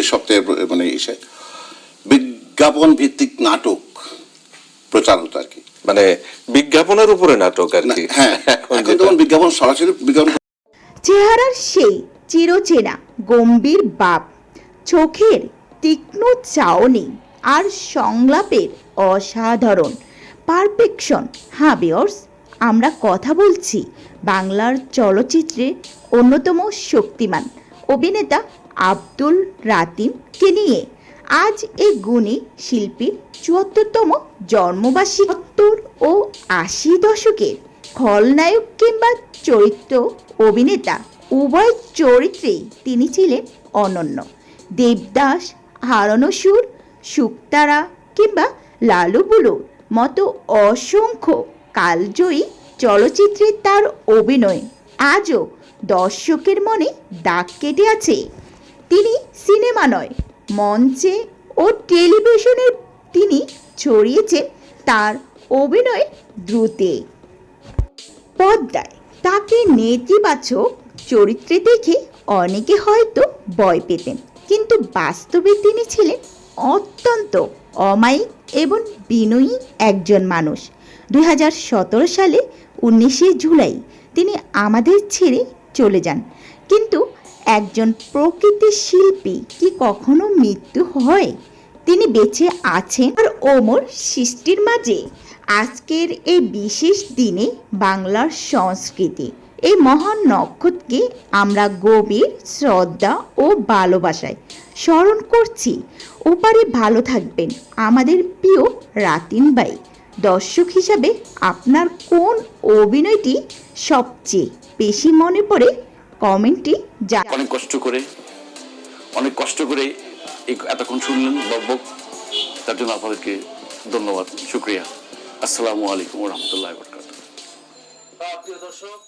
প্রত্যেক সপ্তাহে মানে এসে বিজ্ঞাপন ভিত্তিক নাটক প্রচার হতো আর কি, মানে বিজ্ঞাপনের উপরে নাটক আর কি। হ্যাঁ, এখন তখন বিজ্ঞাপন সরাসরি বিজ্ঞাপন। চেহারার সেই চিরচেনা গম্ভীর বাপ, চোখের তীক্ষ্ণ চাউনি আর সংলাপের অসাধারণ পারফেকশন। হ্যাঁ ভিউয়ার্স, আমরা কথা বলছি বাংলার চলচ্চিত্রের অন্যতম শক্তিমান অভিনেতা আব্দুল রাতিমকে নিয়ে। আজ এই গুণী শিল্পীর ৭৪তম জন্মবার্ষিকী। ৭০ ও ৮০ দশকের খলনায়ক কিংবা চরিত্র অভিনেতা উভয় চরিত্রেই তিনি ছিলেন অনন্য। দেবদাস, হারানো সুর, শুকতারা কিংবা লালু বুলুর মতো অসংখ্য কালজয়ী চলচ্চিত্রে তার অভিনয় আজও দর্শকের মনে দাগ কেটে আছে। তিনি সিনেমা নয়, মঞ্চে ও টেলিভিশনে তিনি ছড়িয়েছেন তার অভিনয় দ্রুতে। পর্দায় তাকে নেতিবাচক চরিত্রে দেখে অনেকে হয়তো ভয় পেতেন, কিন্তু বাস্তবে তিনি ছিলেন অত্যন্ত অমায়িক এবং বিনয়ী একজন মানুষ। ২০১৭ সালে ১৯শে জুলাই তিনি আমাদের ছেড়ে চলে যান। কিন্তু একজন প্রকৃত শিল্পী কি কখনো মৃত্যু হয়? তিনি বেঁচে আছেন আর অমর সৃষ্টির মাঝে। আজকের এই বিশেষ দিনে বাংলার সংস্কৃতি এই মহান নক্ষত্রকে আমরা গভীর শ্রদ্ধা ও ভালোবাসায় স্মরণ করছি। ওপারে ভালো থাকবেন আমাদের প্রিয় রাতিম ভাই। দর্শক হিসাবে আপনার কোন অভিনয়টি সবচেয়ে বেশি মনে পড়ে কমেন্টে অনেক কষ্ট করে এতক্ষণ শুনলেন বকবক, তার জন্য আপনাদেরকে ধন্যবাদ, শুকরিয়া। আসসালামু আলাইকুম ওয়া রাহমাতুল্লাহি ওয়া বারাকাতুহু। প্রিয় দর্শক,